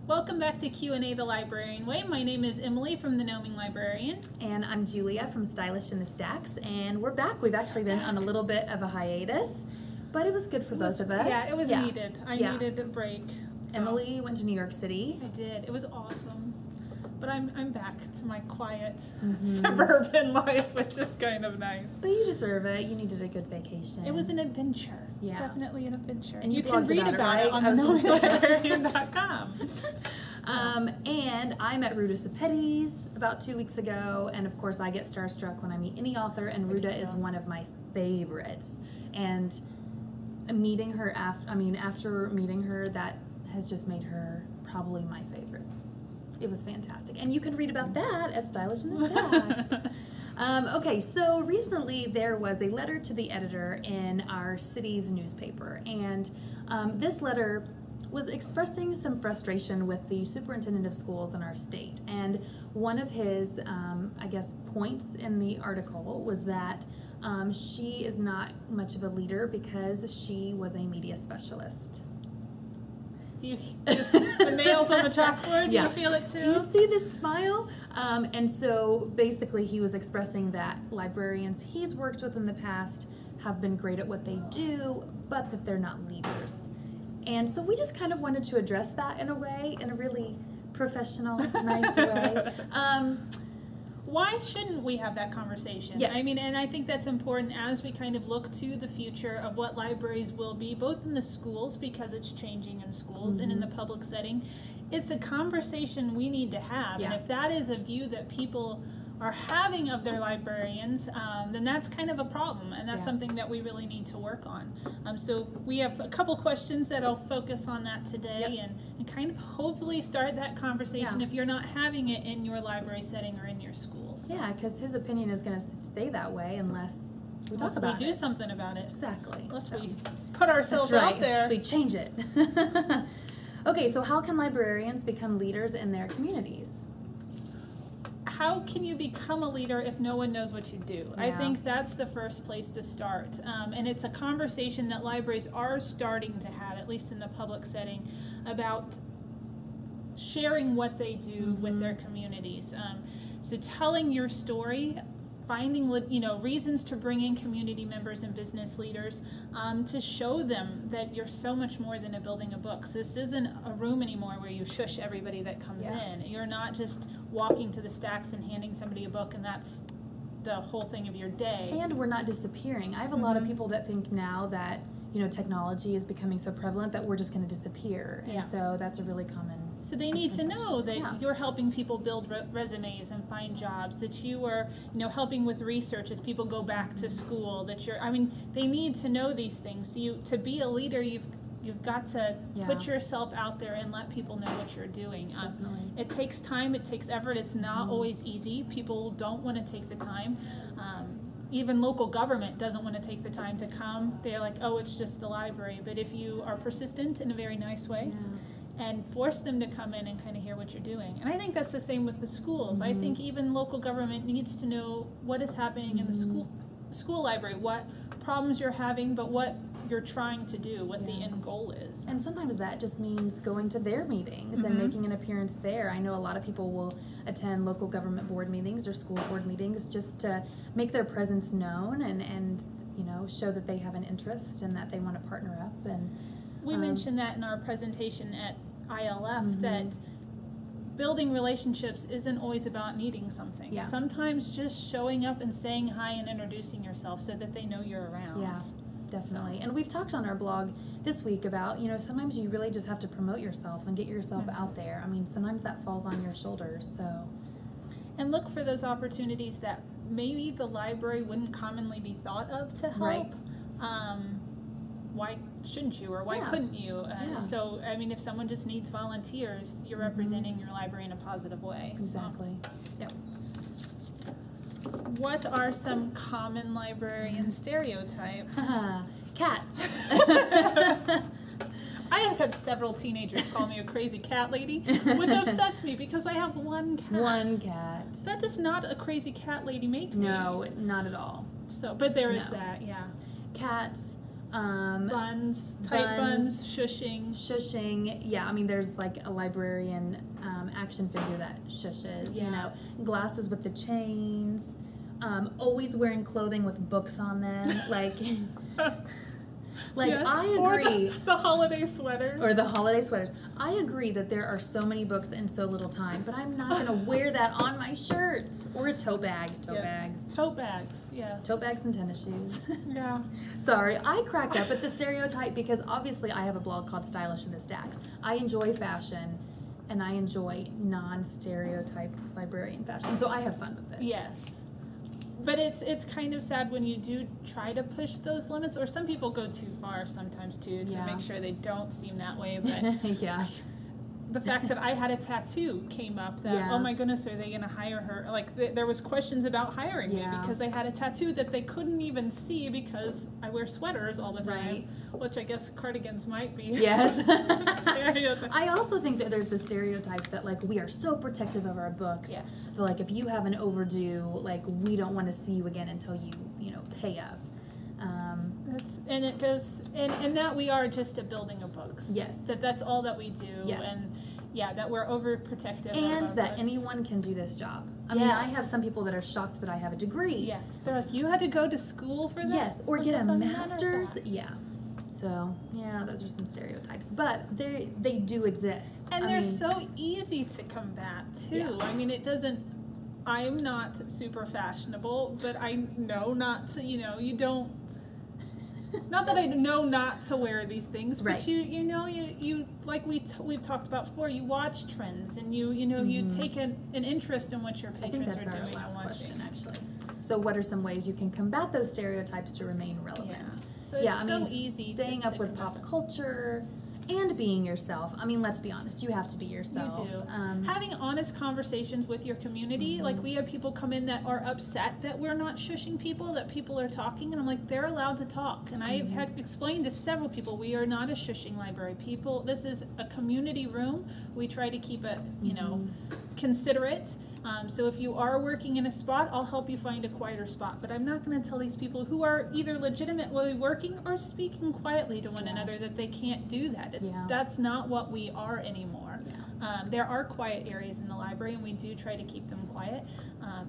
Welcome back to Q&A the Librarian Way. My name is Emily from the Gnoming Librarian. And I'm Julia from Stylish in the Stacks, and we're back. We've actually been on a little bit of a hiatus, but it was good for both of us. Yeah, it was needed. I needed a break. So. Emily went to New York City. I did. It was awesome. But I'm back to my quiet suburban life, which is kind of nice. But you deserve it. You needed a good vacation. It was an adventure. Yeah. Definitely an adventure. And you can read about it on gnominglibrarian.com. And I met Ruta Sepetys about 2 weeks ago, and of course I get starstruck when I meet any author, and Ruta is one of my favorites. And meeting her after meeting her, that has just made her probably my favorite. It was fantastic. And you can read about that at Stylish in the Stacks. Okay, so recently there was a letter to the editor in our city's newspaper, and this letter was expressing some frustration with the superintendent of schools in our state. And one of his, points in the article was that she is not much of a leader because she was a media specialist. Do you the nails on the chalkboard? Do you feel it too? Do you see this smile? And so basically he was expressing that librarians he's worked with in the past have been great at what they do, but that they're not leaders. And so we just kind of wanted to address that in a way, in a really professional, nice way. Why shouldn't we have that conversation? Yes. I mean, and I think that's important as we kind of look to the future of what libraries will be, both in the schools, because it's changing in schools, and in the public setting. It's a conversation we need to have. Yeah. And if that is a view that people are having of their librarians, then that's kind of a problem, and that's something that we really need to work on. So we have a couple questions that I'll focus on that today, and kind of hopefully start that conversation if you're not having it in your library setting or in your schools. Yeah, because his opinion is going to stay that way unless we talk about it. We do something about it. Exactly. Unless we put ourselves out there. Unless we change it. Okay, so how can librarians become leaders in their communities? How can you become a leader if no one knows what you do? I think that's the first place to start. And it's a conversation that libraries are starting to have, at least in the public setting, about sharing what they do with their communities. So telling your story, finding reasons to bring in community members and business leaders to show them that you're so much more than a building of books. This isn't a room anymore where you shush everybody that comes in. You're not just walking to the stacks and handing somebody a book and that's the whole thing of your day. And we're not disappearing. I have a lot of people that think now that technology is becoming so prevalent that we're just going to disappear. And so that's a really common. So they need to know that you're helping people build resumes and find jobs, that you are, helping with research as people go back to school, that they need to know these things. So to be a leader, you've got to put yourself out there and let people know what you're doing. Definitely. It takes time, it takes effort, it's not always easy. People don't want to take the time. Even local government doesn't want to take the time to come. They're like, oh, it's just the library. But if you are persistent in a very nice way, and force them to come in and kind of hear what you're doing. And I think that's the same with the schools. I think even local government needs to know what is happening in the school library, what problems you're having, but what you're trying to do, what the end goal is. And sometimes that just means going to their meetings and making an appearance there. I know a lot of people will attend local government board meetings or school board meetings just to make their presence known and show that they have an interest and that they want to partner up. And we mentioned that in our presentation at ILF, that building relationships isn't always about needing something. Sometimes just showing up and saying hi and introducing yourself so that they know you're around. Yeah, definitely. And we've talked on our blog this week about, sometimes you really just have to promote yourself and get yourself out there. I mean, sometimes that falls on your shoulders, so. And look for those opportunities that maybe the library wouldn't commonly be thought of to help. Why shouldn't you, or why couldn't you? So, if someone just needs volunteers, you're representing your library in a positive way. Exactly. So. What are some common librarian stereotypes? Cats. I have had several teenagers call me a crazy cat lady, which upsets me because I have one cat. One cat. That does not a crazy cat lady make me. No, not at all. So, but there is that, Cats. Tight buns, shushing. Yeah, I mean, there's like a librarian action figure that shushes, you know, glasses with the chains, always wearing clothing with books on them, like, yes, I agree. Or the holiday sweaters. Or the holiday sweaters. I agree that there are so many books in so little time, but I'm not going to wear that on my shirt. Or a tote bag. Tote bags, yes. Tote bags and tennis shoes. Yeah. Sorry, I crack up at the stereotype because obviously I have a blog called Stylish in the Stacks. I enjoy fashion, and I enjoy non-stereotyped librarian fashion, so I have fun with it. Yes. But it's kind of sad when you do try to push those limits, or some people go too far sometimes too to make sure they don't seem that way. But yeah. The fact that I had a tattoo came up that, oh my goodness, are they going to hire her? Like, there was questions about hiring me because I had a tattoo that they couldn't even see because I wear sweaters all the time, which I guess cardigans might be. Yes. I also think that there's the stereotype that, like, we are so protective of our books. Yes. That, like, if you have an overdue, like, we don't want to see you again until you know, pay up. And it goes, and that we are just a building of books. Yes. That's all that we do. Yes. And that we're overprotective. And of that books. anyone can do this job. I mean, I have some people that are shocked that I have a degree. Yes. They're like, you had to go to school for that? Yes, or get a master's. Yeah. So, yeah, those are some stereotypes. But they do exist. And they're so easy to combat, too. Yeah. I mean, I'm not super fashionable, but I know not to, you don't. Not that I know not to wear these things, but you like we've talked about before. You watch trends, and you take an interest in what your patrons are doing. I think that's our last question, actually. So, what are some ways you can combat those stereotypes to remain relevant? So it's so easy. Staying up with pop culture. And being yourself. I mean, let's be honest. You have to be yourself. You do. Having honest conversations with your community. Like, we have people come in that are upset that we're not shushing people, that people are talking. And I'm like, they're allowed to talk. And I've explained to several people, we are not a shushing library. This is a community room. We try to keep it, considerate. So if you are working in a spot, I'll help you find a quieter spot. But I'm not going to tell these people who are either legitimately working or speaking quietly to one another that they can't do that. That's not what we are anymore. There are quiet areas in the library, and we do try to keep them quiet.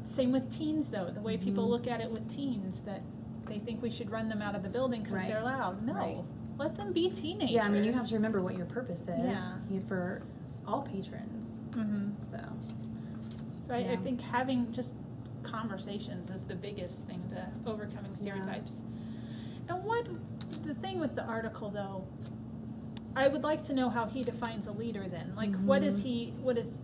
Same with teens, though. The way people look at it with teens, that they think we should run them out of the building because they're loud. No, let them be teenagers. Yeah, I mean, you have to remember what your purpose is for all patrons. So I think having just conversations is the biggest thing to overcoming stereotypes. And the thing with the article, though, I would like to know how he defines a leader then. Like, what is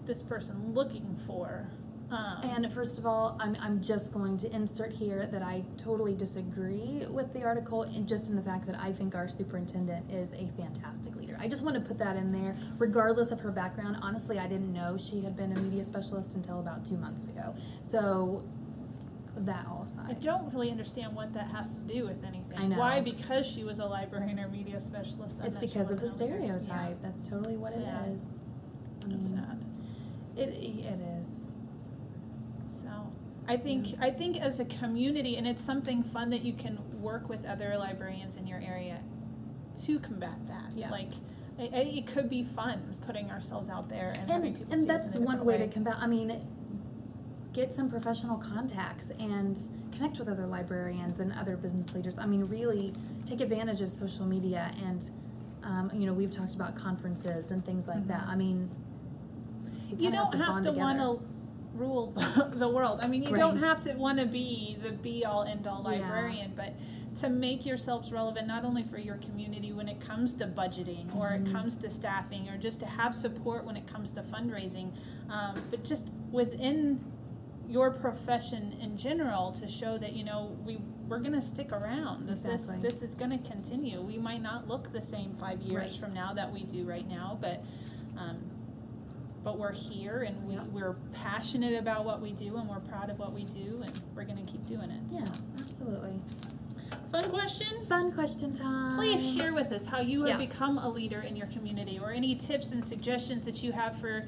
this person looking for? And first of all, I'm just going to insert here that I totally disagree with the article, and just in the fact that I think our superintendent is a fantastic leader. I just want to put that in there, regardless of her background. Honestly, I didn't know she had been a media specialist until about 2 months ago. So, that all aside. I don't really understand what that has to do with anything. I know. Why? Because she was a librarian or media specialist. It's because of the stereotype. That's totally what it is. That's sad. It is. I think as a community, and it's something fun that you can work with other librarians in your area to combat that. Yeah. Like, it could be fun putting ourselves out there and having people see us and that's in a one different way to combat. I mean, get some professional contacts and connect with other librarians and other business leaders. I mean, really take advantage of social media, and we've talked about conferences and things like that. I mean, you don't have to want to rule the world. I mean, you don't have to want to be the be-all, end-all librarian, but to make yourselves relevant not only for your community when it comes to budgeting or it comes to staffing, or just to have support when it comes to fundraising, but just within your profession in general, to show that we're going to stick around. This is going to continue. We might not look the same 5 years from now that we do right now, but we're here, and we're passionate about what we do, and we're proud of what we do, and we're going to keep doing it. Yeah, absolutely. Fun question? Fun question time. Please share with us how you have become a leader in your community, or any tips and suggestions that you have for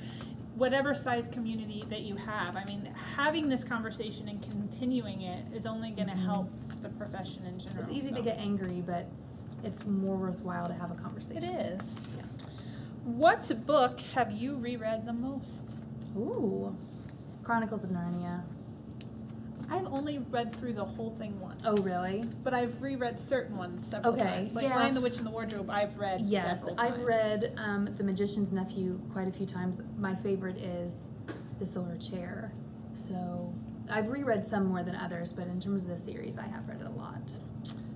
whatever size community that you have. I mean, having this conversation and continuing it is only going to help the profession in general. It's easy to get angry, but it's more worthwhile to have a conversation. It is. Yeah. What book have you reread the most? Ooh, Chronicles of Narnia. I've only read through the whole thing once. Oh, really? But I've reread certain ones several times. Like Lion, the Witch, and the Wardrobe, I've read several times. I've read The Magician's Nephew quite a few times. My favorite is The Silver Chair. So I've reread some more than others, but in terms of the series, I have read it a lot.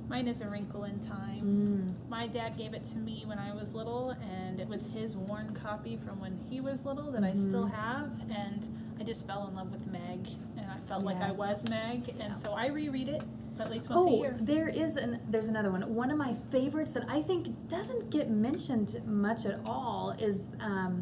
Mine is A Wrinkle in Time. My dad gave it to me when I was little, and it was his worn copy from when he was little that I still have, and I just fell in love with Meg, and I felt like I was Meg, and so I reread it at least once a year. There's another one. One of my favorites that I think doesn't get mentioned much at all is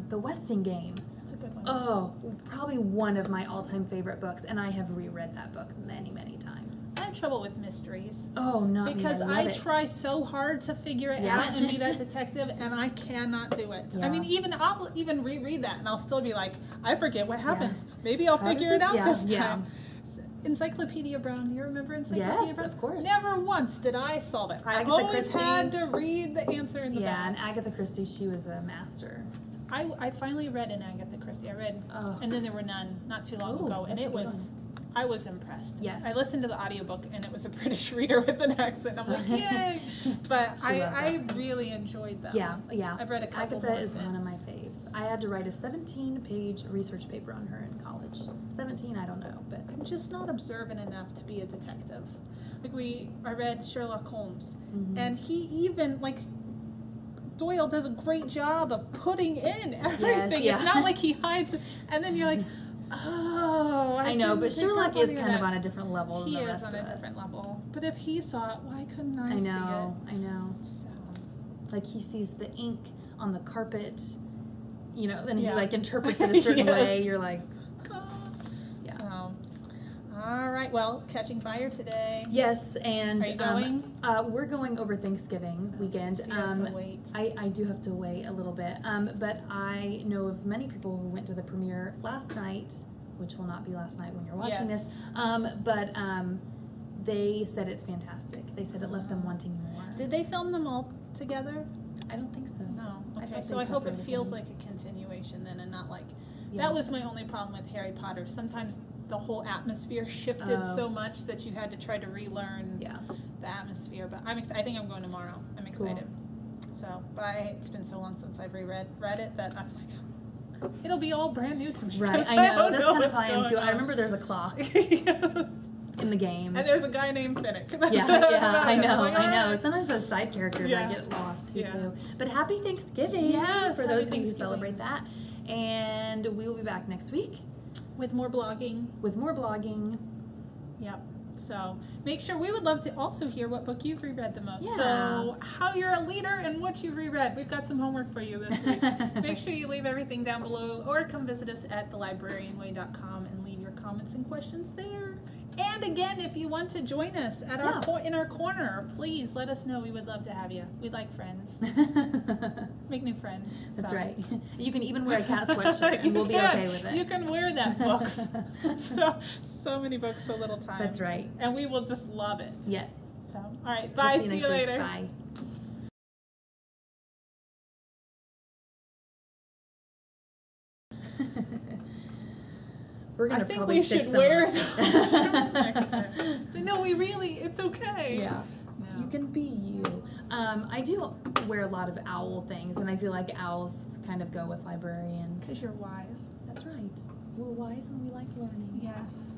The Westing Game. That's a good one. Oh, probably one of my all-time favorite books, and I have reread that book many, many times. I have trouble with mysteries. Oh, not because me. I try so hard to figure it out and be that detective, and I cannot do it. I mean, I'll even reread that, and I'll still be like, I forget what happens. Maybe I'll figure it out this time. Encyclopedia Brown, you remember Encyclopedia Brown? Yes, of course. Never once did I solve it. I always had to read the answer in the back. Yeah, and Agatha Christie, she was a master. I finally read an Agatha Christie. I read, and then there were none not too long ago, and it was, I was impressed. Yes. I listened to the audiobook, and it was a British reader with an accent. I'm like, yay! But I really enjoyed them. Yeah, yeah. I've read a couple Agatha more is since. one of my faves. I had to write a 17-page research paper on her in college. 17, I don't know, but I'm just not observant enough to be a detective. Like I read Sherlock Holmes, and he even, like, Doyle does a great job of putting in everything. It's not like he hides it, and then you're like, oh, I know, but Sherlock is kind of on a different level than the rest of us. He is on a different level. But if he saw it, why couldn't I see it? I know. So. Like, he sees the ink on the carpet, you know, and he, like, interprets it a certain way. You're like, yeah. So, all right, well, Catching Fire today. Yes, and are you going? We're going over Thanksgiving weekend. So you have to wait. I do have to wait a little bit, but I know of many people who went to the premiere last night, which will not be last night when you're watching this, but they said it's fantastic. They said it left them wanting more. Did they film them all together? I don't think so. No. Okay, so I hope it feels like a continuation then, and not like, that was my only problem with Harry Potter. Sometimes the whole atmosphere shifted so much that you had to try to relearn the atmosphere. But I'm excited. I think I'm going tomorrow. I'm excited. Cool. So, but it's been so long since I've read it that I'm like, it'll be all brand new to me. Right, I know. That's kind of how I am too. I remember there's a clock in the games. And there's a guy named Finnick. I know. Sometimes those side characters, I get lost. Who's who? But happy Thanksgiving for those of you who celebrate that. And we will be back next week. With more blogging. Yep. So make sure, we would love to also hear what book you've reread the most. Yeah. So how you're a leader and what you've reread. We've got some homework for you this week. Make sure you leave everything down below, or come visit us at thelibrarianway.com and leave your comments and questions there. And again, if you want to join us at in our corner, please let us know. We would love to have you. We like friends. Make new friends. That's right. You can even wear a cat sweatshirt, and we'll be okay with it. You can wear that books. so many books, so little time. That's right. And we will just love it. Yes. So, all right. Bye. See you later. Bye. We're gonna probably we should wear those. So no, it's okay. Yeah. You can be you. I do wear a lot of owl things, and I feel like owls kind of go with librarian. Because you're wise. That's right. We're wise and we like learning. Yes.